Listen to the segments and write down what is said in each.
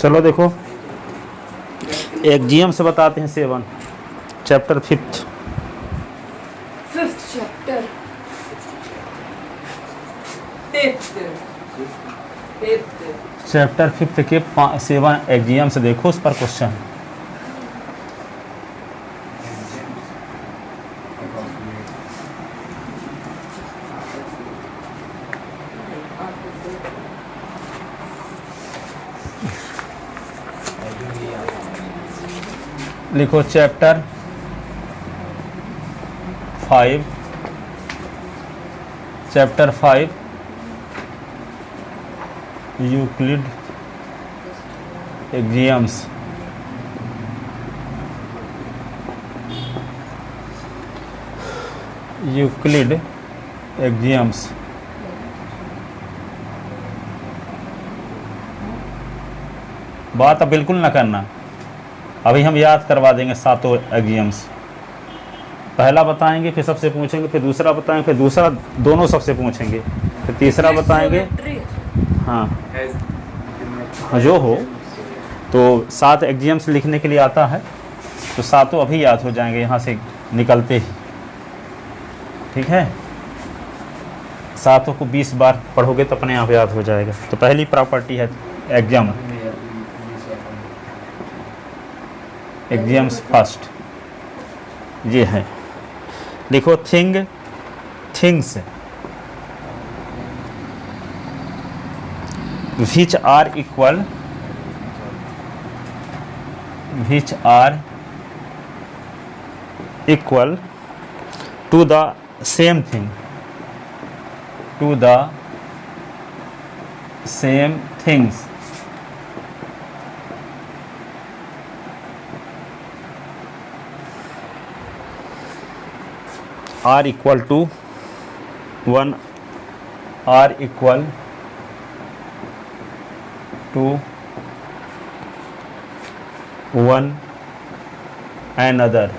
चलो देखो एक्जियम से बताते हैं 7 chapter 5th chapter 5th chapter 5th के 7 एक्जियम से देखो उस पर क्वेश्चन। लिखो चैप्टर 5 यूक्लिड एक्जियम्स। यूक्लिड एक्जियम्स बात अब बिल्कुल ना करना, अभी हम याद करवा देंगे 7 एक्जियम्स। पहला बताएंगे फिर सबसे पूछेंगे, फिर दूसरा बताएंगे, फिर दूसरा दोनों सबसे पूछेंगे, फिर तीसरा बताएंगे। हाँ जो हो तो 7 एक्जियम्स लिखने के लिए आता है तो 7 अभी याद हो जाएंगे यहाँ से निकलते ही, ठीक है। 7 को 20 बार पढ़ोगे तो अपने आप याद हो जाएगा। तो पहली प्रॉपर्टी है एक्जियम, एक्जियम्स फर्स्ट ये है। देखो things which are equal to the same thing, to the same things are equal to 1, are equal to 1 another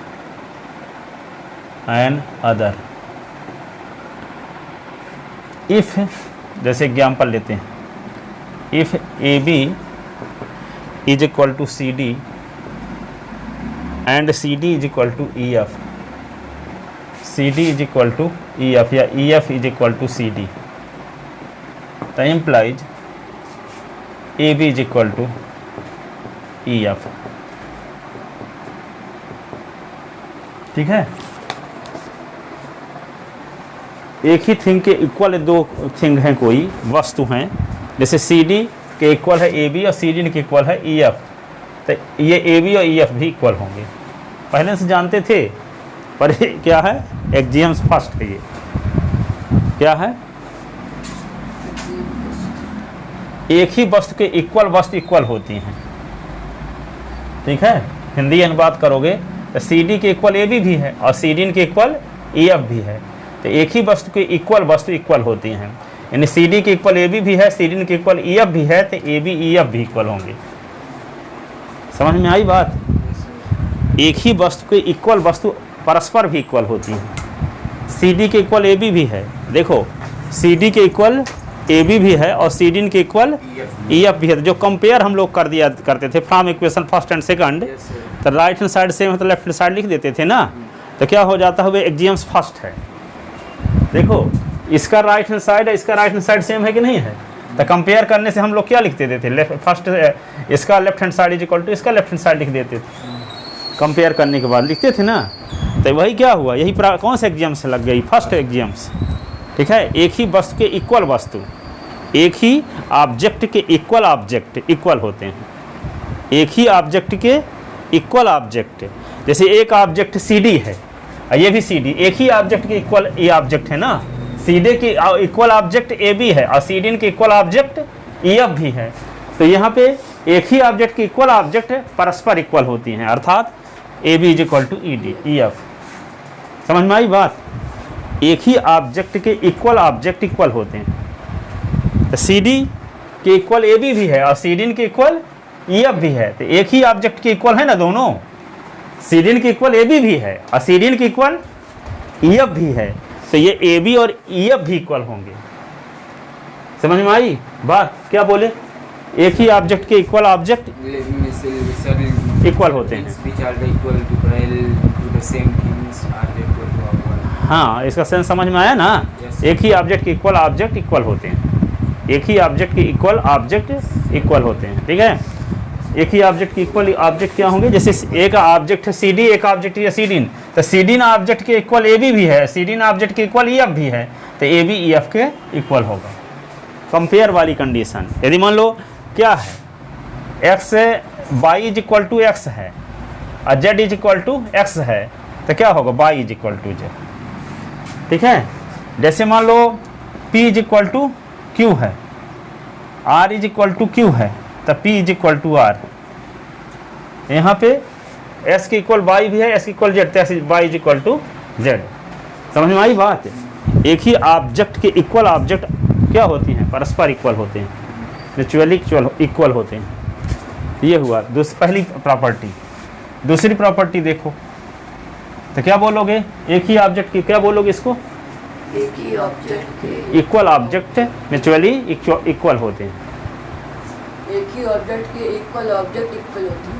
if, जैसे एग्जाम्पल लेते हैं, if AB is equal to CD and CD is equal to EF, CD is equal to EF या EF is equal to CD, तो implies AB is equal to EF, ठीक है। एक ही thing के equal 2 thing हैं, कोई वस्तु हैं, जैसे CD के इक्वल है AB और CD के इक्वल है EF, तो ये AB और EF भी इक्वल होंगे। पहले से जानते थे, पर ये क्या है, एक्जियम्स फर्स्ट है। ये क्या है, एक ही वस्तु के इक्वल वस्तु इक्वल होती हैं, ठीक है। हिंदी अनुवाद करोगे तो CD के इक्वल AB भी है और CD के इक्वल EF भी है, तो एक ही वस्तु के इक्वल वस्तु इक्वल होती हैं। यानी CD के इक्वल AB भी है, CD के इक्वल EF भी है, तो AB EF भी इक्वल होंगे। समझ में आई बात। एक ही वस्तु के इक्वल वस्तु परस्पर भी इक्वल होती हैं। CD के इक्वल AB भी है, देखो CD के इक्वल AB भी है और CD के इक्वल EF भी है। जो कंपेयर हम लोग कर दिया करते थे from equation first and second, तो राइट हैंड साइड सेम है तो लेफ्ट हैंड साइड लिख देते थे ना, तो क्या हो जाता है, वे एक्जियम्स फर्स्ट है। देखो इसका राइट हैंड साइड है, इसका राइट हैंड साइड सेम है कि नहीं है, तो कंपेयर करने से हम लोग क्या लिख देते थे, फर्स्ट इसका left hand side is equal to इसका लेफ्ट हैंड साइड लिख देते थे, कंपेयर करने के बाद लिखते थे ना। तो वही क्या हुआ, यही कौन से एक्जियम से लग गई, फर्स्ट एक्जियम्स, ठीक है। एक ही वस्तु के इक्वल वस्तु, एक ही ऑब्जेक्ट के इक्वल ऑब्जेक्ट इक्वल होते हैं, एक ही ऑब्जेक्ट के इक्वल ऑब्जेक्ट। जैसे एक ऑब्जेक्ट CD है और ये भी CD, एक ही ऑब्जेक्ट के इक्वल ये ऑब्जेक्ट है ना। CD के इक्वल ऑब्जेक्ट AB है और CD के इक्वल ऑब्जेक्ट EF भी है, तो यहाँ पे एक ही ऑब्जेक्ट के इक्वल ऑब्जेक्ट परस्पर इक्वल होती हैं, अर्थात AB is equal to EF। समझ में आई बात। एक ही ऑब्जेक्ट के इक्वल ऑब्जेक्ट इक्वल होते हैं, तो CD के इक्वल AB भी है और CD के इक्वल EF भी है, तो एक ही ऑब्जेक्ट के इक्वल है ना दोनों। CD के इक्वल AB भी है और CD के इक्वल EF भी है, तो ये AB और EF भी इक्वल होंगे। समझ में आई बात। क्या बोले, एक ही ऑब्जेक्ट के इक्वल ऑब्जेक्ट सर इक्वल होते हैं। which are equal to parallel to the same things are equal to our हाँ, इसका सेंस समझ में आया ना। Yes. एक ही ऑब्जेक्ट के इक्वल ऑब्जेक्ट इक्वल होते हैं, एक ही ऑब्जेक्ट के इक्वल ऑब्जेक्ट इक्वल होते हैं, ठीक है। एक ही ऑब्जेक्ट के इक्वल ऑब्जेक्ट क्या होंगे, जैसे एक ऑब्जेक्ट है सी डी, एक ऑब्जेक्ट है सी डी, तो सी डी ऑब्जेक्ट के इक्वल ए बी भी है, सी डी ऑब्जेक्ट के इक्वल ई एफ भी है, तो ए बी ई एफ के इक्वल होगा। कंपेयर वाली कंडीशन, यदि मान लो क्या है, X Y is equal to X है और Z is equal to X है, तो क्या होगा, Y is equal to Z, ठीक है। जैसे मान लो P is equal to Q है, R is equal to Q है, तो P is equal to R। यहाँ पे S के इक्वल Y भी है, S के इक्वल Z, तो Y is equal to Z। समझ में आई बात? एक ही ऑब्जेक्ट के इक्वल ऑब्जेक्ट क्या होती हैं, परस्पर इक्वल होते हैं, म्यूचुअली इक्वल होते हैं। ये हुआ पहली प्रॉपर्टी। दूसरी प्रॉपर्टी देखो, तो क्या बोलोगे, एक ही ऑब्जेक्ट की क्या बोलोगे इसको, एक ही ऑब्जेक्ट के इक्वल ऑब्जेक्ट म्यूचुअली इक्वल होते हैं। एक ही ऑब्जेक्ट के इक्वल ऑब्जेक्ट इक्वल होते हैं।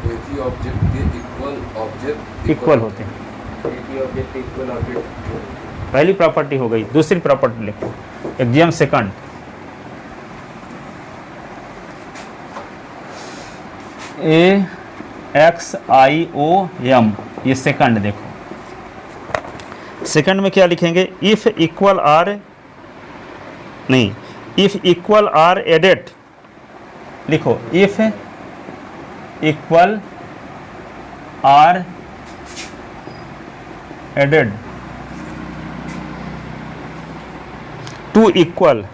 एक ही ऑब्जेक्ट के इक्वल ऑब्जेक्ट इक्वल होते हैं, एक ही ऑब्जेक्ट इक्वल ऑब्जेक्ट। पहली प्रॉपर्टी हो गई। दूसरी प्रॉपर्टी लिखो, exam second, A X I O M, ये सेकंड देखो। सेकंड में क्या लिखेंगे, इफ इक्वल आर, नहीं, इफ इक्वल आर एडेड, लिखो if equal are added to equal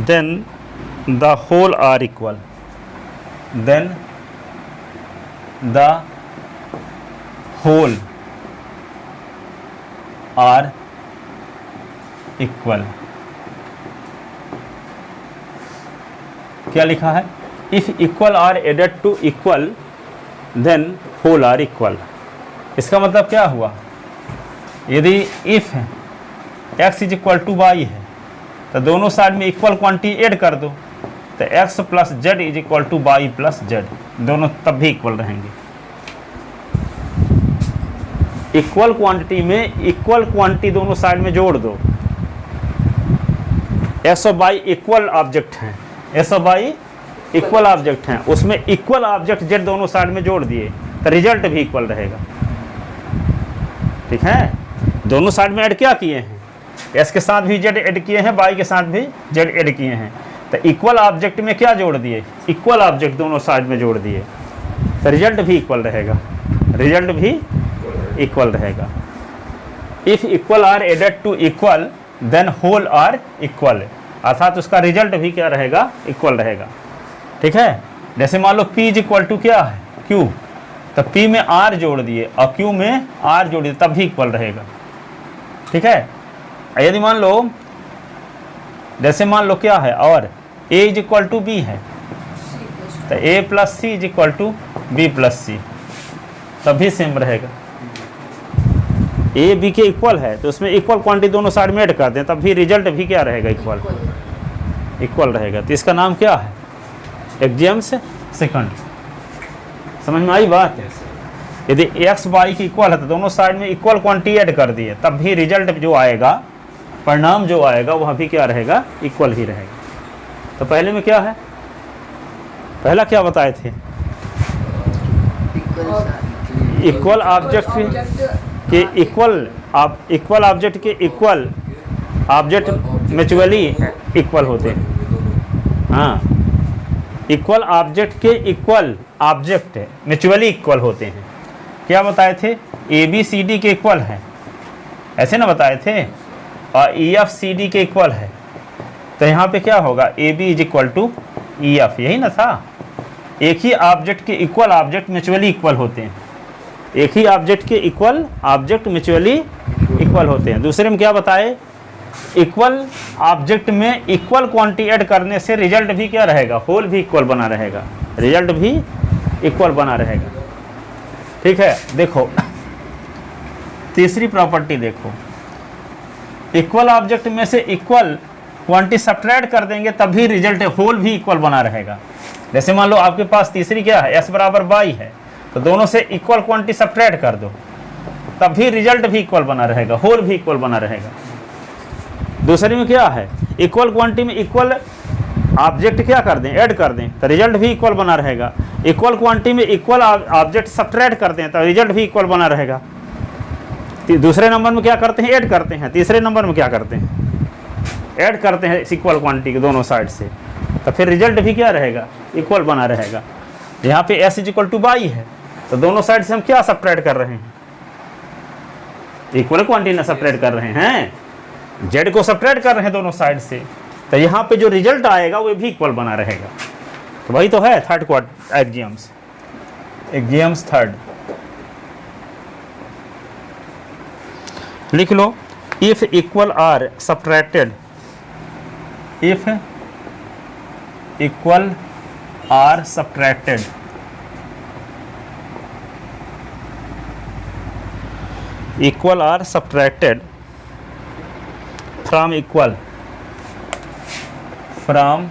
then the whole are equal, then the whole are equal। क्या लिखा है, if equal are added to equal then whole are equal। इसका मतलब क्या हुआ, यदि if x is equal to Y है तो दोनों साइड में इक्वल क्वांटिटी ऐड कर दो, तो x plus Z is equal to Y plus Z, दोनों तब भी इक्वल रहेंगे। इक्वल क्वांटिटी में इक्वल क्वांटिटी दोनों साइड में जोड़ दो, एक्स और वाई इक्वल ऑब्जेक्ट हैं, एक्स और वाई इक्वल ऑब्जेक्ट हैं, उसमें इक्वल ऑब्जेक्ट जेड दोनों साइड में जोड़ दिए तो रिजल्ट भी इक्वल रहेगा, ठीक है। दोनों साइड में ऐड क्या किए हैं, एस के साथ भी जेड ऐड किए हैं, वाई के साथ भी जेड ऐड किए हैं, तो इक्वल ऑब्जेक्ट में क्या जोड़ दिए, इक्वल ऑब्जेक्ट दोनों साइड में जोड़ दिए, तो रिजल्ट भी इक्वल रहेगा, रिजल्ट भी इक्वल रहेगा। If equal are added to equal then whole are equal, अर्थात उसका रिजल्ट भी क्या रहेगा, इक्वल रहेगा, ठीक है। जैसे मान लो P इज इक्वल टू क्या है, Q, तो P में R जोड़ दिए और Q में R जोड़ दिए, तब भी इक्वल रहेगा, ठीक है। यदि मान लो, जैसे मान लो क्या है, और A is equal to B है, तो A plus C is equal to B plus C, तभी सेम रहेगा। A B के इक्वल है तो उसमें इक्वल क्वांटिटी दोनों साइड में ऐड कर दें, तब भी रिजल्ट भी क्या रहेगा, इक्वल रहेगा। तो इसका नाम क्या है, एग्जाम्स सेकंड। समझ में आई बात? यदि एक्स वाई की इक्वल है तो दोनों साइड में इक्वल क्वांटिटी ऐड कर दिए, तब भी रिजल्ट जो आएगा, परिणाम जो आएगा वह भी क्या रहेगा, इक्वल ही रहेगा। तो पहले में क्या है, पहला क्या बताए थे, इक्वल ऑब्जेक्ट के इक्वल ऑब्जेक्ट के इक्वल ऑब्जेक्ट म्यूचुअली इक्वल होते हैं। हाँ, इक्वल ऑब्जेक्ट के इक्वल ऑब्जेक्ट म्यूचुअली इक्वल होते हैं। क्या बताए थे, ए बी सी डी के इक्वल है, ऐसे ना बताए थे, और ई एफ सी डी के इक्वल है, तो यहाँ पे क्या होगा, A B is equal to E F, यही ना था। एक ही ऑब्जेक्ट के इक्वल ऑब्जेक्ट म्यूचुअली इक्वल होते हैं, एक ही ऑब्जेक्ट के इक्वल ऑब्जेक्ट म्यूचुअली इक्वल होते हैं। दूसरे में क्या बताए, इक्वल ऑब्जेक्ट में इक्वल क्वांटिटी ऐड करने से रिजल्ट भी क्या रहेगा, होल भी इक्वल बना रहेगा, रिजल्ट भी इक्वल बना रहेगा, ठीक है। देखो तीसरी प्रॉपर्टी देखो, इक्वल ऑब्जेक्ट में से इक्वल क्वांटिटी सब्ट्रैक्ट कर देंगे तब भी रिजल्ट होल भी इक्वल बना रहेगा। जैसे मान लो आपके पास तीसरी क्या है, s बराबर बाई है, तो दोनों से इक्वल क्वांटिटी सब्ट्रैक्ट कर दो तब भी रिजल्ट भी इक्वल बना रहेगा, होल भी इक्वल बना रहेगा। दूसरी में क्या है, इक्वल क्वांटिटी में इक्वल ऑब्जेक्ट क्या कर दें, ऐड कर दें तो रिजल्ट भी इक्वल बना रहेगा। इक्वल क्वांटिटी में इक्वल ऑब्जेक्ट सब्ट्रैक्ट कर दें तो रिजल्ट भी इक्वल बना रहेगा। दूसरे नंबर में क्या करते हैं, ऐड करते हैं। तीसरे नंबर में क्या करते हैं, ऐड करते हैं इक्वल क्वांटिटी के दोनों साइड से, तो फिर रिजल्ट भी क्या रहेगा, इक्वल बना रहेगा। यहाँ पे s इक्वल टू बाई है तो दोनों साइड से हम क्या सब्ट्रैक्ट कर रहे हैं, इक्वल क्वांटिटी ना सब्ट्रैक्ट कर रहे हैं, z को सब्ट्रैक्ट कर रहे हैं दोनों साइड से, तो यहाँ पे जो रिजल्ट आएगा वो भी इक्वल बना रहेगा। तो वही तो है थर्ड एक्जियम्स, एक्जियम्स थर्ड। लिख लो, if equal are subtracted, if equal are subtracted, equal are subtracted from equal, from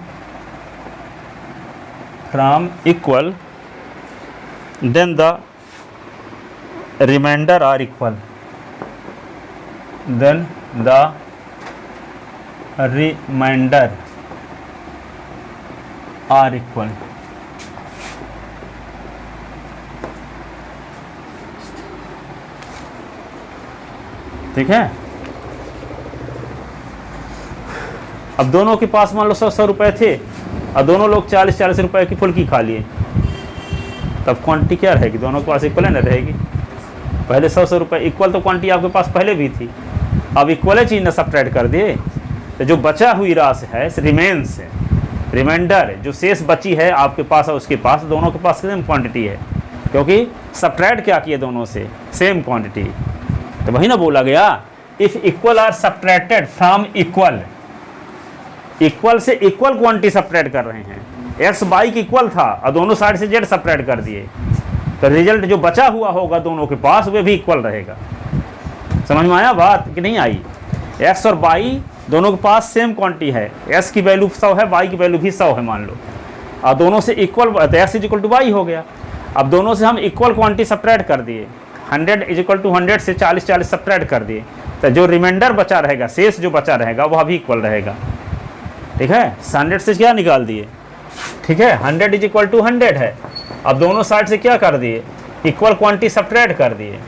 equal, then the remainder are equal, then the remainder are equal। ठीक है। अब दोनों के पास मान लो 100 रुपए थे और दोनों लोग 40 रुपए की फुल्की खा लिए, तब क्वांटिटी क्या रहेगी, दोनों के पास इक्वल है ना रहेगी। पहले 100 रुपए इक्वल तो क्वांटिटी आपके पास पहले भी थी, अब इक्वल चीज ना सब्ट्रैक्ट कर दिए तो जो बचा हुई राशि है रिमेन्स है, रिमाइंडर जो शेष बची है आपके पास और उसके पास, दोनों के पास सेम क्वांटिटी है क्योंकि सब्ट्रैक्ट क्या किए दोनों से, सेम क्वांटिटी। तो वही ना बोला गया, if equal are subtracted from equal, equal से इक्वल क्वांटिटी सब्ट्रैक्ट कर रहे हैं। x बाई की इक्वल था और दोनों साइड से z सब्ट्रैक्ट कर दिए तो रिजल्ट जो बचा हुआ होगा दोनों के पास वे भी इक्वल रहेगा। समझ में आया बात कि नहीं आई। x और बाई दोनों के पास सेम क्वांटिटी है, s की वैल्यू 100 है, बाई की वैल्यू भी 100 है मान लो, और दोनों से इक्वल, तो x इक्वल टू बाई हो गया। अब दोनों से हम इक्वल क्वांटिटी सब्ट्रैक्ट कर दिए, 100 इक्वल टू 100 से 40 सब्ट्रैक्ट कर दिए, तो जो रिमाइंडर बचा रहेगा, शेष जो बचा रहेगा वह भी इक्वल रहेगा। ठीक है, 100 से क्या निकाल दिए, ठीक है, 100 इज इक्वल टू 100 है। अब दोनों साइड से क्या कर दिए, इक्वल क्वांटिटी सब्ट्रैक्ट कर दिए,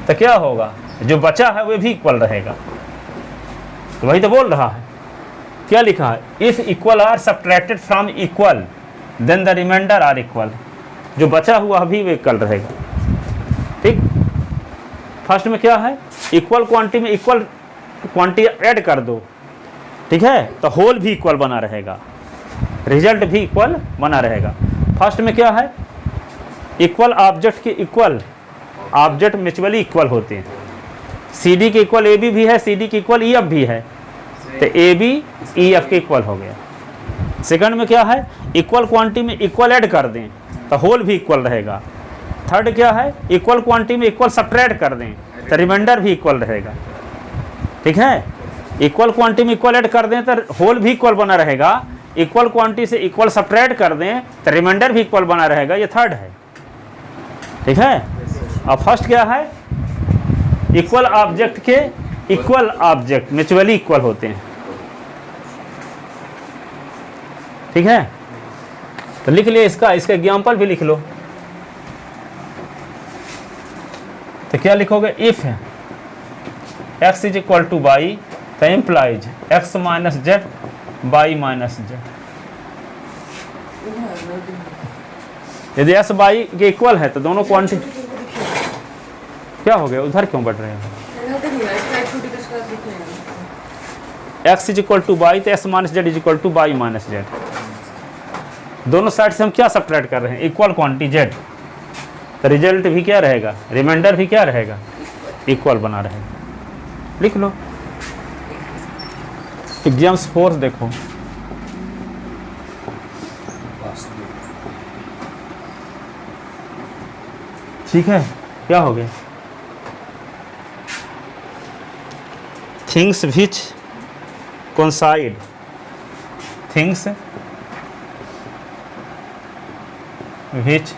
तो क्या होगा, जो बचा है वह भी इक्वल रहेगा। तो वही तो बोल रहा है, क्या लिखा है, if equal are subtracted from equal then the remainder are equal, जो बचा हुआ भी वो इक्वल रहेगा। ठीक, फर्स्ट में क्या है, इक्वल क्वांटिटी में इक्वल क्वांटिटी ऐड कर दो, ठीक है, तो होल भी इक्वल बना रहेगा, रिजल्ट भी इक्वल बना रहेगा। फर्स्ट में क्या है, इक्वल ऑब्जेक्ट के इक्वल ऑब्जेक्ट म्यूचुअली इक्वल होते हैं। CD के इक्वल AB भी है, CD के इक्वल EF भी है, तो AB EF के इक्वल हो गया। सेकंड में क्या है, इक्वल क्वांटिटी में इक्वल ऐड कर दें तो होल भी इक्वल रहेगा। थर्ड क्या है, इक्वल क्वांटिटी में इक्वल सब्ट्रैक्ट कर दें तो रिमाइंडर भी इक्वल रहेगा। ठीक है, इक्वल क्वांटिटी में इक्वल ऐड कर दें तो होल भी इक्वल बना रहेगा, इक्वल क्वांटिटी से इक्वल सब्ट्रैक्ट कर दें तो रिमाइंडर भी इक्वल बना रहेगा। ये थर्ड है। ठीक है, अब फर्स्ट क्या है, इक्वल ऑब्जेक्ट के इक्वल ऑब्जेक्ट म्यूचुअली इक्वल होते हैं। ठीक है, तो लिख लिया इसका एग्जाम्पल भी लिख लो। तो क्या लिखोगे, if x is equal to y तो implies x minus z y minus z. यदि s बाई के इक्वल है तो दोनों क्वांटिटी क्या हो गया, उधर क्यों बढ़ रहे हैं। x is equal to y तो s minus Z is equal to by minus Z. दोनों साइड से हम क्या सब्ट्रैक्ट कर रहे हैं, इक्वल क्वांटिटी z, तो रिजल्ट भी क्या रहेगा, रिमाइंडर भी क्या रहेगा, इक्वल बना रहेगा। लिख लो, एग्जाम्स 4 देखो। ठीक है, क्या हो गया, things which coincide, things which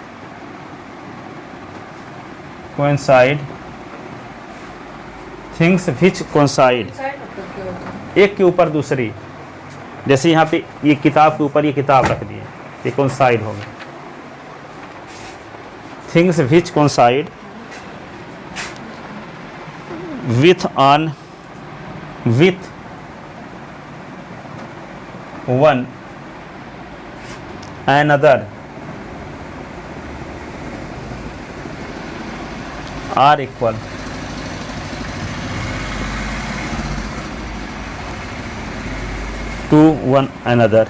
coincide, things which coincide, side मतलब क्या होता है? एक के ऊपर दूसरी, जैसे यहाँ पे ये किताब के ऊपर ये किताब रख दिए, ये कोइंसाइड हो गया। Things which coincide with on with one another are equal, to one another।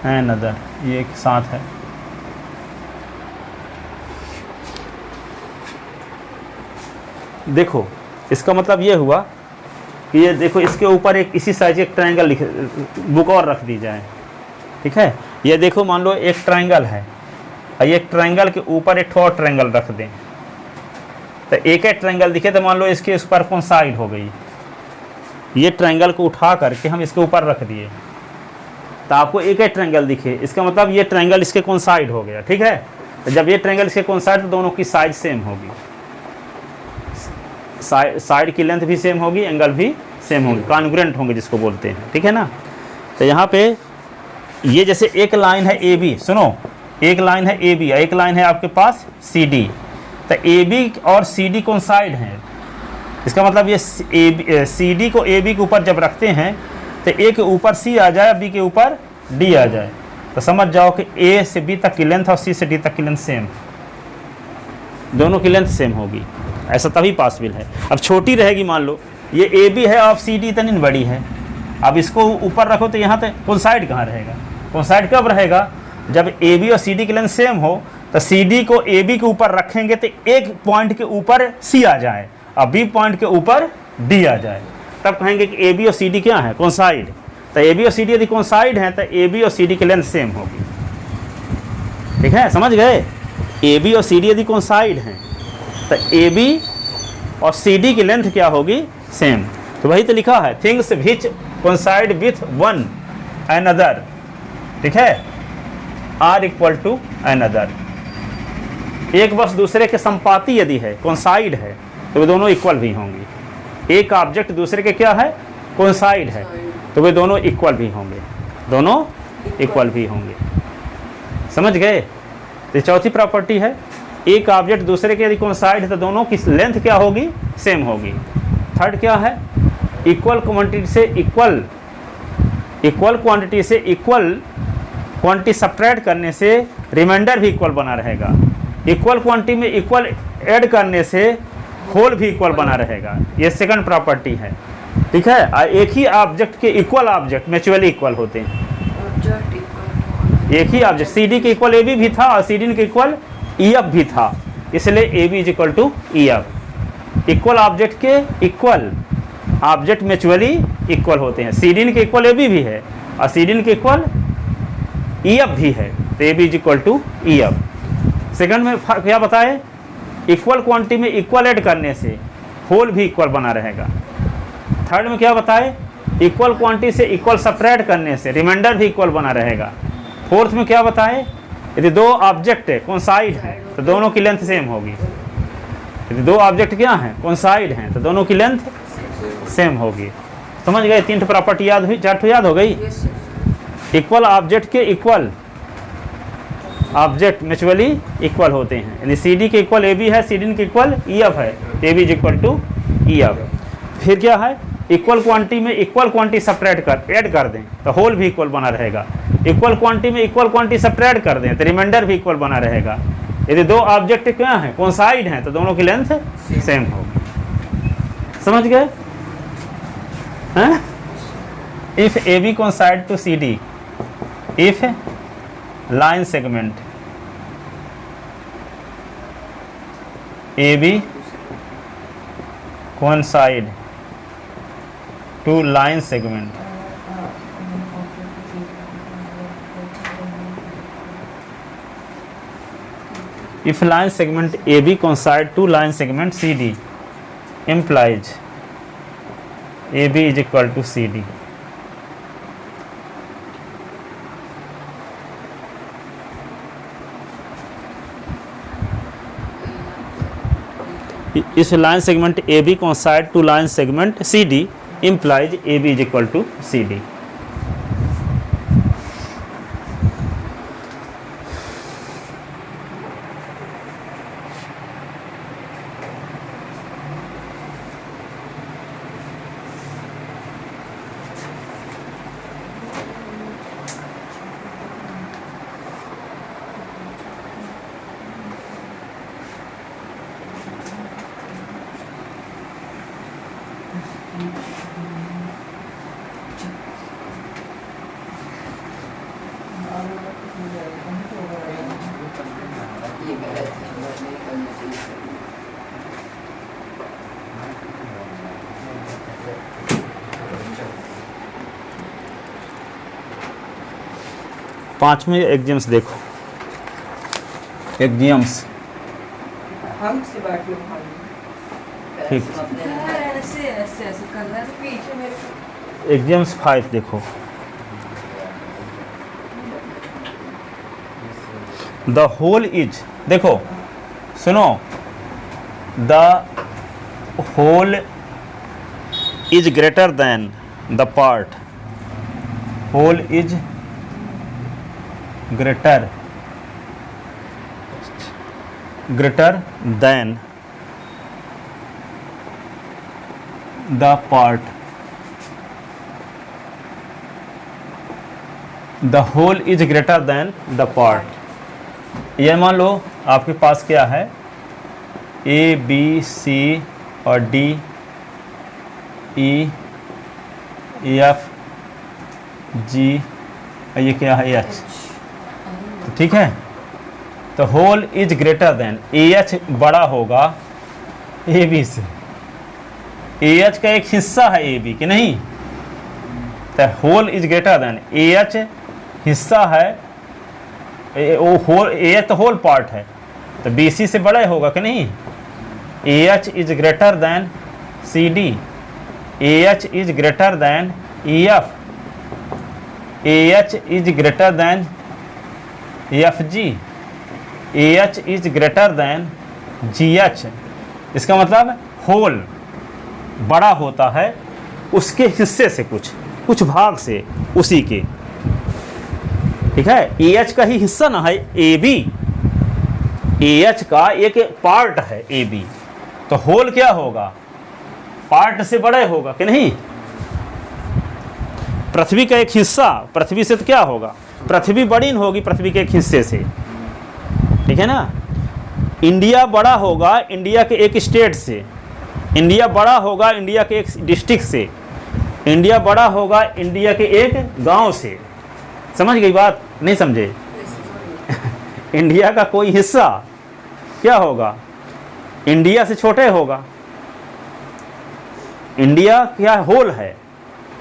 another ये एक साथ है। देखो इसका मतलब ये हुआ कि ये देखो इसके ऊपर एक इसी साइज एक ट्रायंगल लिख बुक और रख दी जाए, ठीक है। ये देखो मान लो एक ट्रायंगल है और ये ट्रायंगल के ऊपर एक और ट्रायंगल रख दें, तो एक ही ट्रायंगल दिखे तो मान लो इसके उस पर कोइंसाइड हो गई। ये ट्रायंगल को उठा करके हम इसके ऊपर रख दिए तो आपको एक ही ट्रायंगल दिखे, इसका मतलब ये ट्रायंगल इसके कोइंसाइड हो गया, ठीक है। तो जब ये ट्रायंगल इसके कोइंसाइड तो दोनों की साइज सेम होगी, साइड की लेंथ भी सेम होगी, एंगल भी सेम होंगे, कॉन्ग्रुएंट होंगे जिसको बोलते हैं, ठीक है ना। तो यहाँ पे ये जैसे एक लाइन है ए बी, सुनो एक लाइन है ए बी, एक लाइन है आपके पास सी डी, तो ए बी और सी डी कोइंसाइड हैं। इसका मतलब ये सी डी को ए बी के ऊपर जब रखते हैं तो ए के ऊपर सी आ जाए, बी के ऊपर डी आ जाए, तो समझ जाओ कि ए से बी तक की लेंथ और सी से डी तक की लेंथ सेम, दोनों की लेंथ सेम होगी। ऐसा तभी पॉसिबल है। अब छोटी रहेगी, मान लो ये ए बी है और सी डी इतनी बड़ी है, अब इसको ऊपर रखो तो यहाँ तक कोइंसाइड कहाँ रहेगा? कोइंसाइड कब रहेगा? जब ए बी और सी डी की लेंथ सेम हो, तो सी डी को ए बी के ऊपर रखेंगे तो एक पॉइंट के ऊपर सी आ जाए और बी पॉइंट के ऊपर डी आ जाए, तब कहेंगे कि ए बी और सी डी क्या है? कोइंसाइड। तो ए बी और सी डी यदि कोइंसाइड है तो ए बी और सी डी की लेंथ सेम होगी, ठीक है, समझ गए। ए बी और सी डी यदि कोइंसाइड हैं तो ए बी और सी डी की लेंथ क्या होगी? सेम। तो वही तो लिखा है, things which coincide with one another, ठीक है, आर इक्वल टू अनदर। एक वस्तु दूसरे के संपाती यदि है, कोइंसाइड है, तो वे दोनों इक्वल भी होंगी। एक ऑब्जेक्ट दूसरे के क्या है? कोइंसाइड है, तो वे दोनों इक्वल भी होंगे, दोनों इक्वल भी होंगे, समझ गए। तो चौथी प्रॉपर्टी है, एक ऑब्जेक्ट दूसरे के यदि कोइंसाइड है तो दोनों की लेंथ क्या होगी? सेम होगी। थर्ड क्या है? इक्वल क्वांटिटी से इक्वल क्वांटिटी से इक्वल क्वांटिटी सब्ट्रैक्ट करने से रिमाइंडर भी इक्वल बना रहेगा। इक्वल क्वांटिटी में इक्वल ऐड करने से होल भी इक्वल बना रहेगा। ये सेकंड प्रॉपर्टी है, ठीक है। एक ही ऑब्जेक्ट के इक्वल ऑब्जेक्ट म्यूचुअली इक्वल होते हैं। ऑब्जेक्ट इक्वल एक ही ऑब्जेक्ट, सी डी के इक्वल ए बी भी था और सी डी के इक्वल ई एफ भी था, इसलिए A B is equal to E F. Equal object के इक्वल ऑब्जेक्ट म्यूचुअली इक्वल होते हैं। सी डी के इक्वल ए बी भी है और सी डी के इक्वल ई एफ भी है, तो A B is equal to E F. Second में क्या बताए? इक्वल क्वांटिटी में इक्वल ऐड करने से होल भी इक्वल बना रहेगा। थर्ड में क्या बताए? इक्वल क्वांटिटी से इक्वल सब्ट्रैक्ट करने से रिमाइंडर भी इक्वल बना रहेगा। फोर्थ में क्या बताए? यदि दो ऑब्जेक्ट कोइंसाइड हैं तो दोनों की लेंथ सेम होगी। यदि दो ऑब्जेक्ट क्या हैं? कोइंसाइड हैं, तो दोनों की लेंथ सेम होगी। समझ गए? तीन प्रॉपर्टी याद हुई, चार याद हो गई। इक्वल ऑब्जेक्ट के इक्वल ऑब्जेक्ट म्यूचुअली इक्वल होते हैं, यानी सी डी के इक्वल ए बी है, सी डी के इक्वल ई एफ है, A B is equal to E F. फिर क्या है? इक्वल क्वांटिटी में इक्वल क्वांटिटी सब्ट्रैक्ट कर ऐड कर दें तो होल भी इक्वल बना रहेगा। इक्वल क्वांटिटी में इक्वल क्वांटिटी सब्ट्रैक्ट कर दें तो रिमाइंडर भी इक्वल बना रहेगा। यदि दो ऑब्जेक्ट क्या हैं? कोइंसाइड हैं, तो दोनों की लेंथ सेम होगी। समझ गए? हैं? If A B coincide to C D, if line segment AB coincide to line segment If line segment AB coincide to line segment CD, implies AB is equal to CD. इस line segment AB coincide to line segment CD, implies AB is equal to CD. ये गलत है, नहीं करना चाहिए। पांचवें exams देखो, exams हम से बात लो ठीक। ऐसे ऐसे ऐसे करना है, तो पीछे मेरे को एग्जाम्स 5 देखो। द होल इज, देखो सुनो, the whole is greater than the part, whole is greater than the part, the whole is greater than the part. ये मान लो आपके पास क्या है, ए बी सी और डी ई एफ जी, ये क्या है एच, तो ठीक है। तो whole is greater than, A H बड़ा होगा ए बी से, ए एच का एक हिस्सा है ए बी कि नहीं, तो whole is greater than, A H हिस्सा है, वो होल ए एच तो होल पार्ट है, तो बी सी से बड़ा होगा कि नहीं। A H is greater than C D, A H is greater than E F, A H is greater than F G, A H is greater than G H. इसका मतलब whole बड़ा होता है उसके हिस्से से, कुछ भाग से, उसी के, ठीक है। ए एच का ही हिस्सा ना है ए बी, ए एच का एक पार्ट है ए बी, तो होल क्या होगा, पार्ट से बड़ा होगा कि नहीं। पृथ्वी का एक हिस्सा पृथ्वी से तो क्या होगा, पृथ्वी बड़ी होगी पृथ्वी के एक हिस्से से, ठीक है ना। इंडिया बड़ा होगा इंडिया के एक स्टेट से, इंडिया बड़ा होगा इंडिया के एक डिस्ट्रिक्ट से, इंडिया बड़ा होगा इंडिया के एक गांव से। समझ गई बात, नहीं समझे? इंडिया का कोई हिस्सा क्या होगा, इंडिया से छोटे होगा। इंडिया क्या होल है,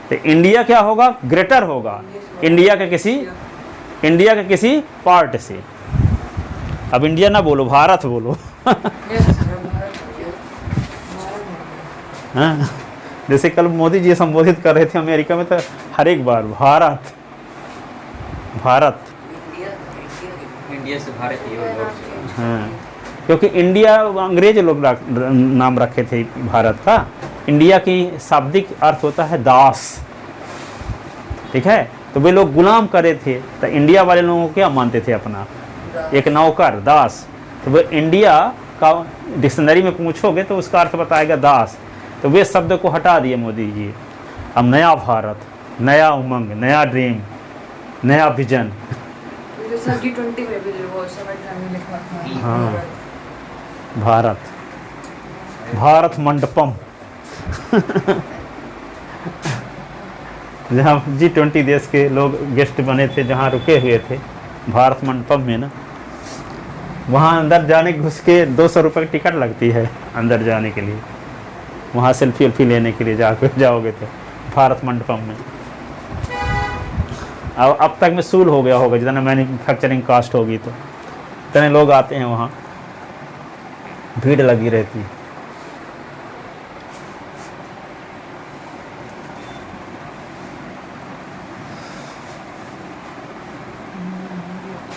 तो इंडिया क्या होगा, ग्रेटर होगा इंडिया के किसी पार्ट से। अब इंडिया ना बोलो, भारत बोलो। हाँ, जैसे कल मोदी जी संबोधित कर रहे थे अमेरिका में, तो हर एक बार भारत भारत, इंडिया से भारत ही होगा। हाँ, क्योंकि इंडिया अंग्रेज लोग नाम रखे थे भारत का। इंडिया की शाब्दिक अर्थ होता है दास, ठीक है। तो वे लोग गुलाम करे थे, तो इंडिया वाले लोगों को क्या मानते थे, अपना एक नौकर, दास। तो वे इंडिया का डिक्शनरी में पूछोगे तो उसका अर्थ बताएगा दास। तो वे शब्द को हटा दिए मोदी जी। अब नया भारत, नया उमंग, नया ड्रीम, नया विजन। G20 में भी वो समझ में लिखा था। हाँ, भारत मंडपम। जहाँ G20 देश के लोग गेस्ट बने थे, जहाँ रुके हुए थे भारत मंडपम में ना, वहाँ अंदर जाने घुस के 200 रुपये की टिकट लगती है अंदर जाने के लिए। वहाँ सेल्फी लेने के लिए जाओगे तो भारत मंडपम में। अब तक में सूल हो गया होगा, जितना मैन्युफैक्चरिंग कास्ट होगी तो इतने लोग आते हैं वहाँ। भीड़ लगी रहती है।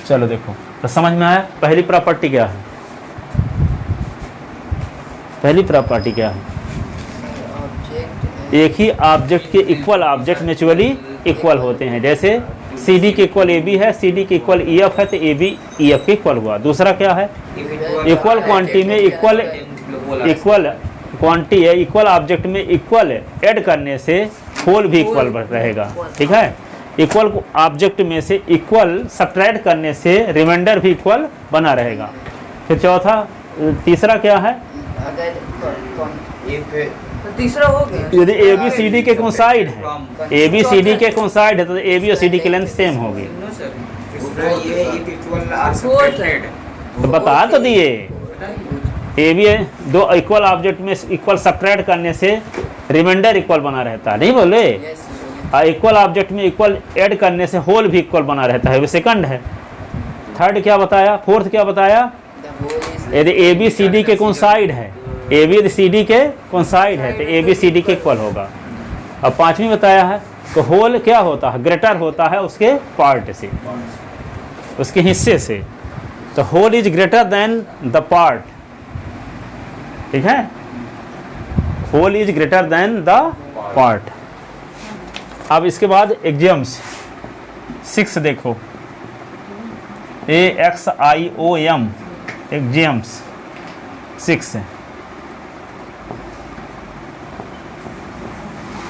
चलो देखो, तो समझ में आया पहली प्रॉपर्टी क्या है? पहली प्रॉपर्टी क्या है? ऑब्जेक्ट एक ही ऑब्जेक्ट के इक्वल ऑब्जेक्ट म्यूचुअली इक्वल होते हैं। जैसे सी डी के इक्वल ए बी है, सी डी के इक्वल ई एफ है, तो ए बी ई एफ के इक्वल हुआ। दूसरा क्या है? इक्वल क्वांटिटी में इक्वल क्वांटिटी है, इक्वल ऑब्जेक्ट में इक्वल ऐड करने से होल भी इक्वल रहेगा। ठीक है, इक्वल ऑब्जेक्ट में से इक्वल सब्ट्रैक्ट करने से रिमाइंडर भी इक्वल बना रहेगा। फिर चौथा, तीसरा क्या है? अगर तो तीसरा हो गया। यदि ए बी सी डी के कोसाइड है, ए बी सी डी के कोसाइड है, तो ए बी और सी डी की लेंथ सेम होगी। तो बता तो दिए, ए बी दो इक्वल ऑब्जेक्ट में इक्वल सब्ट्रैक्ट करने से रिमाइंडर इक्वल बना रहता है, नहीं बोले? और इक्वल ऑब्जेक्ट में इक्वल ऐड करने से होल भी इक्वल बना रहता है, वो सेकंड है। थर्ड क्या बताया? फोर्थ क्या बताया? यदि ए बी सी डी के कोसाइड है, ए बी सी डी के कोसाइड है, तो ए बी सी डी के इक्वल होगा। अब पांचवी बताया है तो होल क्या होता है? ग्रेटर होता है उसके पार्ट से, उसके हिस्से से। तो whole is greater than the part. ठीक है, whole is greater than the part. अब इसके बाद एग्जाम्स 6 देखो, A X I O M, axioms 6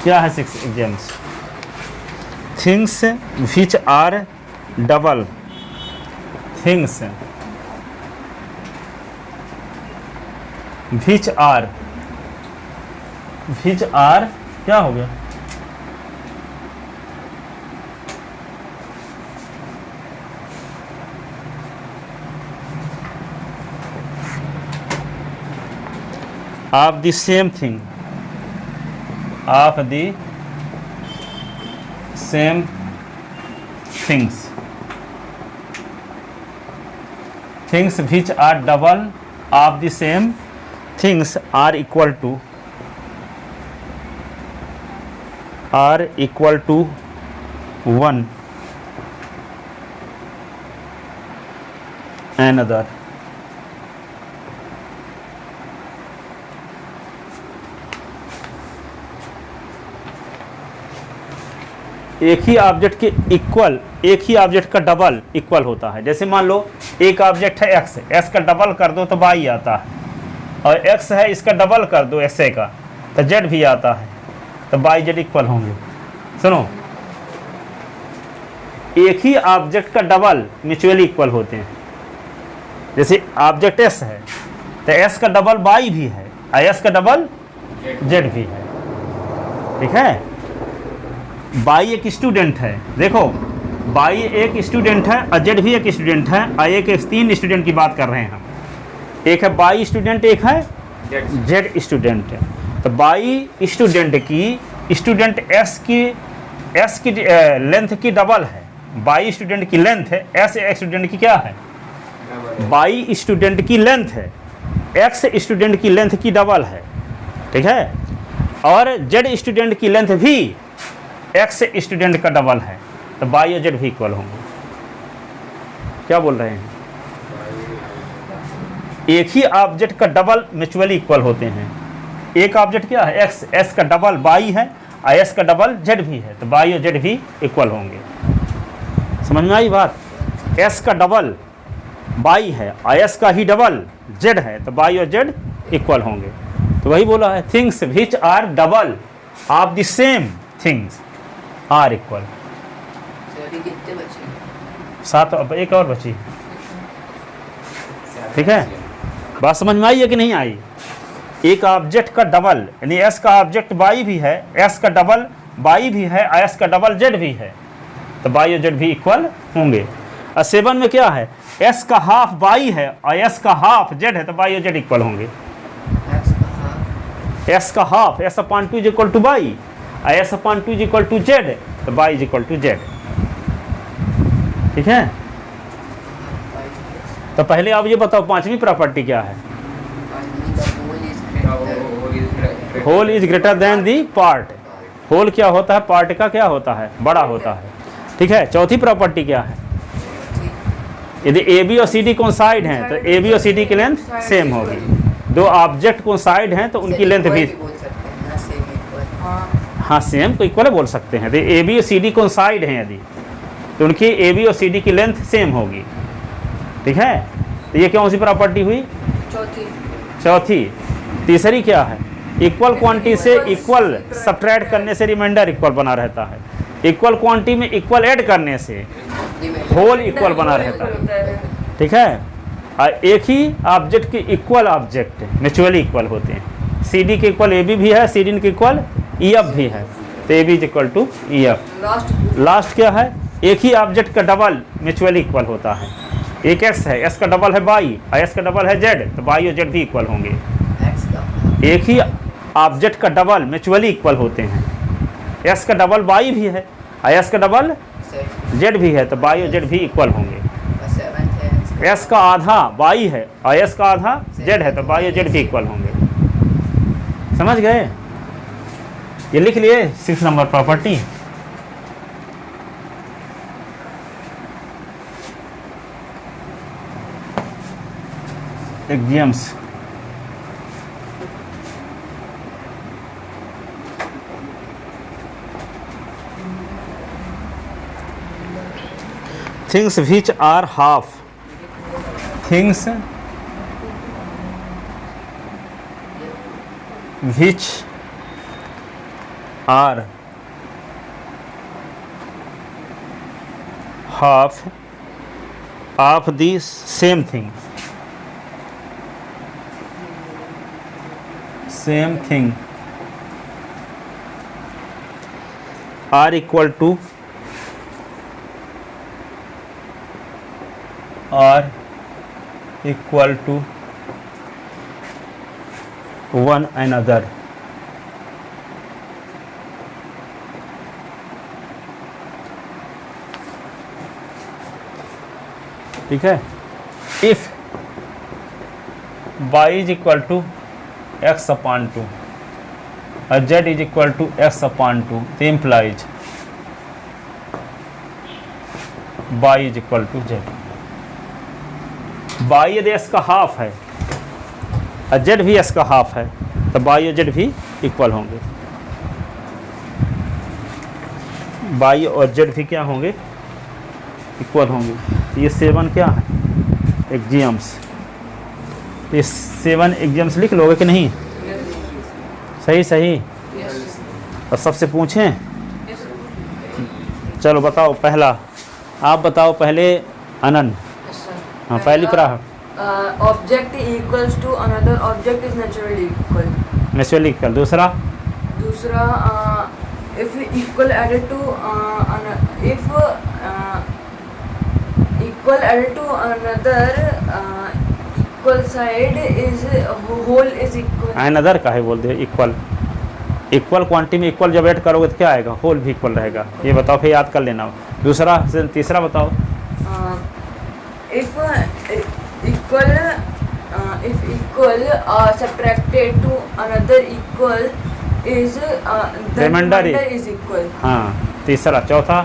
क्या है? 6 axioms, things which are double, things which are क्या हो गया? Of the same thing, of the same things, things which are double of the same things are equal to one another। एक ही object के equal, एक ही object का double equal होता है। जैसे मान लो एक ऑब्जेक्ट है एक्स, एक्स का डबल कर दो तो वाई आता है, और एक्स है इसका डबल कर दो एक्स का तो जेड भी आता है, तो वाई जेड इक्वल होंगे। सुनो, एक ही ऑब्जेक्ट का डबल म्यूचुअली इक्वल होते हैं। जैसे ऑब्जेक्ट एस है तो एस का डबल वाई भी है और एस का डबल जेड भी है। ठीक है, बाई एक स्टूडेंट है, देखो बाई एक स्टूडेंट है और जेड भी एक स्टूडेंट है, और एक 3 स्टूडेंट की बात कर रहे हैं हम। एक है बाई स्टूडेंट, एक है जेड स्टूडेंट। तो बाई स्टूडेंट की स्टूडेंट एस की लेंथ की डबल है, बाई स्टूडेंट की लेंथ है, एस स्टूडेंट की क्या है? बाई स्टूडेंट की लेंथ है, एक्स स्टूडेंट की लेंथ की डबल है। ठीक है, और जेड स्टूडेंट की लेंथ भी एक्स स्टूडेंट का डबल है, तो बाई और जेड भी इक्वल होंगे। क्या बोल रहे हैं? एक ही ऑब्जेक्ट का डबल म्यूचुअली इक्वल होते हैं। एक ऑब्जेक्ट क्या है? एक्स, एस का डबल बाई है और एस का डबल जेड भी है, तो बाई और जेड भी इक्वल होंगे। समझ में आई बात? एस का डबल बाई है और एस का ही डबल जेड है, तो बाई और जेड इक्वल होंगे। तो वही बोला है, things which are double of the same things are equal. कितने बचे? 7, अब एक और बची। ठीक है, बात समझ में आई है कि नहीं आई? एक ऑब्जेक्ट का डबल, यानी एस का ऑब्जेक्ट बाई भी है, एस का डबल बाई भी है और एस का डबल जेड भी है, तो बाई और जेड भी इक्वल होंगे। और 7 में क्या है? एस का हाफ बाई है और एस का हाफ जेड है, तो बाई और जेड इक्वल होंगे। एस का half, s upon 2 is equal to y, और s upon 2 is equal to z, तो by is equal to Z. ठीक है, तो पहले आप ये बताओ 5वीं प्रॉपर्टी क्या है? Whole is greater than the part. Whole क्या होता है, पार्ट का क्या होता है, बड़ा होता है। ठीक है। चौथी प्रॉपर्टी क्या है, यदि ए बी और सी डी कोइंसाइड हैं तो ए बी और सी डी की लेंथ सेम होगी। दो ऑब्जेक्ट कोइंसाइड हैं तो उनकी लेंथ भी, बोल सकते हैं ना, सेम इक्वल। हाँ सेम को इक्वल बोल सकते हैं। यदि ए बी और सी डी कोइंसाइड हैं यदि, तो उनकी ए बी और सी डी की लेंथ सेम होगी। ठीक है। तो ये कौन सी प्रॉपर्टी हुई, चौथी। चौथी। तीसरी क्या है, इक्वल क्वांटिटी से इक्वल सब्ट्रैक्ट करने से रिमाइंडर इक्वल बना रहता है। इक्वल क्वांटिटी में इक्वल ऐड करने से होल इक्वल बना रहता है। ठीक है। और एक ही ऑब्जेक्ट के इक्वल ऑब्जेक्ट म्यूचुअली इक्वल होते हैं। सी डी के इक्वल ए बी भी है, सी डी के इक्वल ई एफ भी है। तो A B is equal to E F. Last क्या है, एक ही ऑब्जेक्ट का डबल म्यूचुअली इक्वल होता है। एक एक्स है, एक्स का डबल है वाई, और एक्स का डबल है जेड, तो वाई और जेड भी इक्वल होंगे। एक ही ऑब्जेक्ट का डबल म्यूचुअली इक्वल होते हैं। एक्स का डबल वाई भी है और एक्स का डबल जेड भी है, तो वाई और जेड भी इक्वल होंगे। एस का आधा वाई है और एस का आधा जेड है, तो वाई और जेड भी इक्वल होंगे। समझ गए, ये लिख लिए 6 number property. Axioms. things which are half, things which are half of the same thing, are equal to one another। ठीक है। If y is equal to x upon 2 और z is equal to x upon 2, तो implies y is equal to z। y यदि s का half है और z भी s का हाफ है, तो y और z भी इक्वल होंगे। y और z भी क्या होंगे, इक्वल होंगे। ये 7 क्या है, एक्सियम्स। ये 7 एक्सियम्स लिख लोगे कि नहीं, सही सही। और सबसे पूछें, चलो बताओ, पहला आप बताओ पहले, अनन। हाँ पहली object equals to another object is naturally equal. दूसरा if equal added to another equal side is whole is equal। Another का है बोल दे, इक्वल क्वांटिटी में इक्वल जब ऐड करोगे तो क्या आएगा, होल भी इक्वल रहेगा। ये बताओ, फिर याद कर लेना। दूसरा तीसरा बताओ। if equal subtracted to another equal is the remainder is equal। हाँ तीसरा। चौथा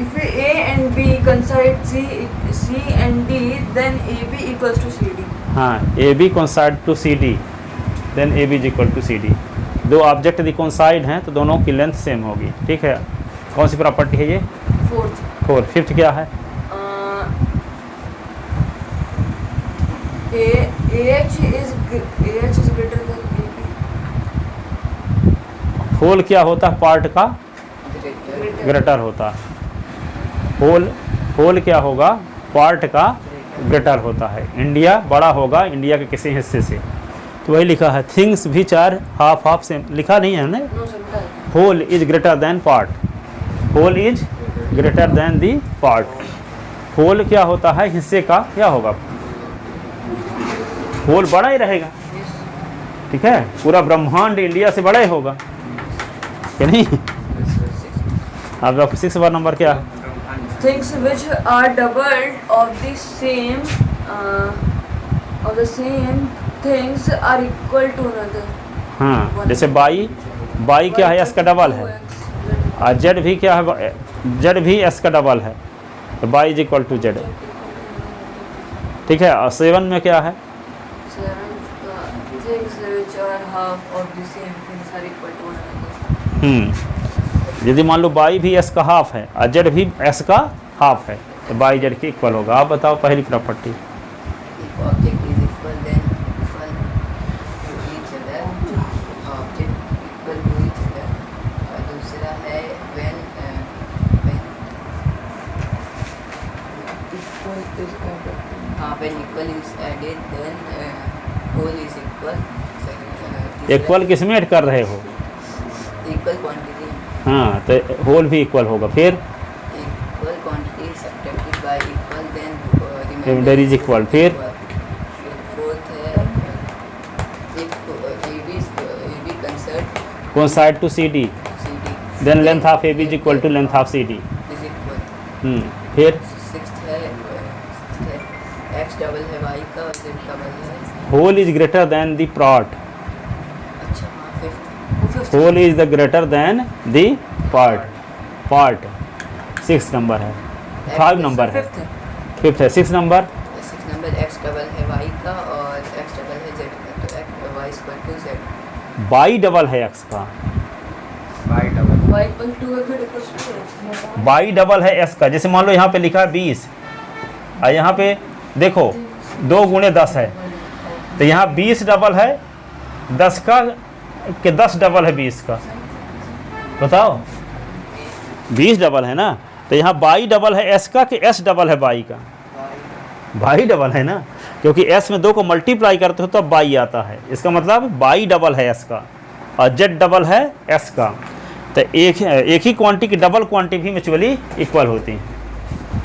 if A and B coincide C and D then AB equals to CD। हाँ AB coincide to CD then AB is equal to CD। दो object यदि coincide हैं तो दोनों की लेंथ सेम होगी। ठीक है। कौन सी प्रॉपर्टी है ये, फोर्थ। फिफ्थ क्या है, AH is greater than AB। Whole क्या होता है, पार्ट का ग्रेटर होता है। होल क्या होगा, पार्ट का ग्रेटर होता है। इंडिया बड़ा होगा इंडिया के किसी हिस्से से, तो वही लिखा है। Things which are half same लिखा नहीं है हमने। Whole is greater than part, whole is greater than the part. Whole क्या होता है, हिस्से का क्या होगा, होल बड़ा ही रहेगा। ठीक है। पूरा ब्रह्मांड इंडिया से बड़ा ही होगा कि नहीं। अब आपको 6 नंबर क्या है, things which are doubled of the same of the same things are equal to another. हाँ, जैसे बाई क्या है, एस का डबल है, और जेड भी क्या है, जेड भी एस का डबल है, तो by is equal to Z. ठीक है, और 7 में क्या है, 7 things which are half of the same things are equal to one another. यदि मान लो बाई भी एस का हाफ है और जेड भी एस का हाफ है, तो बाई जेड के इक्वल होगा। आप बताओ पहली property. If object is equal, then equal to each other. Object equal to each other. और दूसरा है when हाँ when equal is added, then whole is equal. Equal किस में ऐड कर रहे हो? Equal quantity. हाँ, तो होल भी इक्वल होगा। फिर equal quantity subtracted by equal, then remainder is equal. फिर फोर्थ है AB concert coincide to C D, CD then length of A B is equal to length of C D. Is equal. फिर sixth है x double है y का और z double है। Whole is greater than the part. अच्छा हाँ fifth. Whole is the greater than the part. 6 number है, 5 number है, फिफ्थ है, 6 number. Six number x double है y का और x डबल है z का, तो x y equal to z। Y double है एक्स का, Y double Y equal to a bit equals to x. Y double है एस का। जैसे मान लो यहाँ पे लिखा है 20 और यहाँ पे देखो 2 गुणे 10 है, तो यहाँ 20 डबल है 10 का कि 10 डबल है 20 का? बताओ, 20 डबल है ना, तो यहाँ बाई डबल है एस का कि एस डबल है बाई का? बाई डबल है ना, क्योंकि एस में 2 को मल्टीप्लाई करते हो तब बाई आता है। इसका मतलब बाई डबल है एस का और जेड डबल है एस का। तो एक ही क्वांटिटी की डबल क्वांटिटी भी म्यूचुअली इक्वल होती हैं।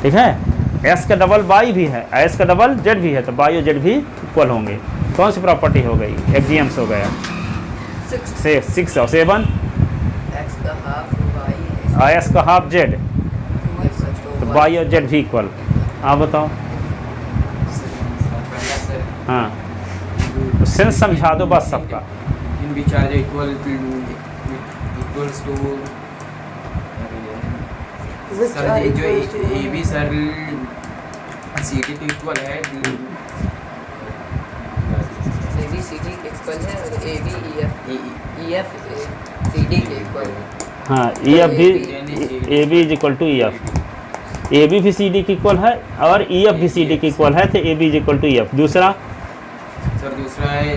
ठीक है, एस का डबल बाई भी है, एस का डबल जेड भी है, तो बाई और जेड भी इक्वल होंगे। कौन सी प्रॉपर्टी हो गई? एग्जीएम्स हो गया। 6 और 7 x का हाफ y और एस का हाफ जेड, तो बाई और जेड भी इक्वल। आप बताओ। हाँ, सेंस समझा दो बस सबका। In which are equals to Which sir are ये जो equals to A B sir C D तो इक्वल है, AB CD के इक्वल है और AB EF CD के इक्वल है। हाँ, ई एफ भी, A B is equal to E F. A B भी सी डी की इक्वल है और ई एफ भी सी डी की इक्वल है, तो A B is equal to E F. दूसरा सर दूसरा है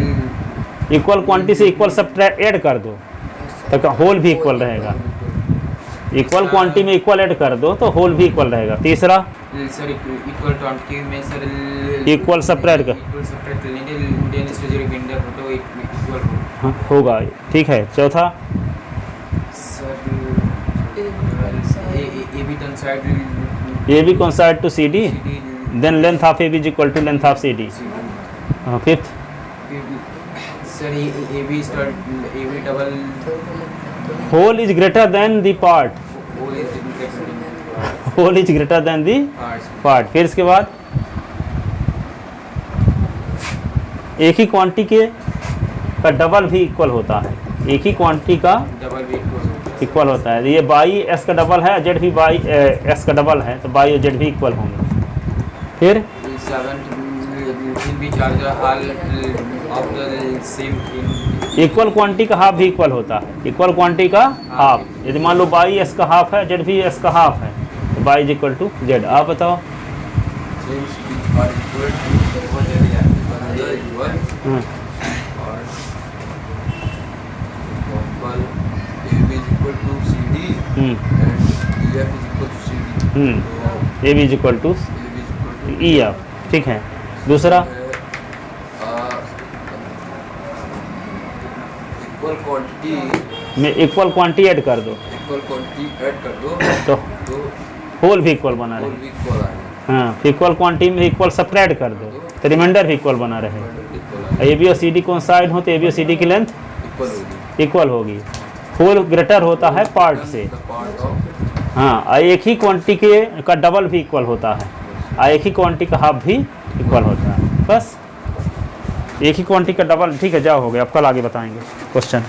इक्वल क्वांटिटी से इक्वल सब ऐड कर दो तो होल भी इक्वल रहेगा। इक्वल क्वांटिटी में इक्वल ऐड कर दो तो होल भी इक्वल रहेगा। तीसरा सर इक्वल क्वांटिटी में सर इक्वल सेपरेट कर, इक्वल सेपरेट लेंगे, देन इसमें जो रिमाइंडर हो तो इक्वल हाँ, होगा। ठीक है, चौथा sir A B coincide A B coincide to C D, then length of A B is equal to length of C D. Fifth sir A B double whole is greater than the part, whole is whole is greater than the part. फिर इसके बाद एक ही quantity के का double भी equal होता है, एक ही क्वांटिटी का डबल भी इक्वल होता है। ये बाई एस का डबल है, जेड भी बाई एस का डबल है, तो बाई और जेड भी इक्वल होंगे। फिर 7 भी charge all of the same thing, equal quantity का हाफ भी इक्वल होता है, इक्वल क्वांटिटी का हाफ। यदि मान लो बाई एस का हाफ है, जेड भी एस का हाफ है, तो by is equal to Z. आप बताओ। हाँ, A B is equal to E F. ठीक है, दूसरा इक्वल क्वांटिटी में इक्वल क्वांटिटी ऐड कर दो तो होल भी इक्वल बना रहे। हाँ, इक्वल क्वांटिटी में इक्वल सेपरेट कर दो तो रिमाइंडर भी इक्वल बना रहे। ए बी और सी डी कोइंसाइड हो तो ए बी और सी डी की लेंथ इक्वल होगी। होल ग्रेटर होता है पार्ट से। हाँ, और एक ही क्वांटिटी के का डबल भी इक्वल होता है और एक ही क्वांटिटी का हाफ भी इक्वल होता है। बस एक ही क्वांटिटी का डबल, ठीक है, जाओ हो गया, अब कल आगे बताएंगे क्वेश्चन।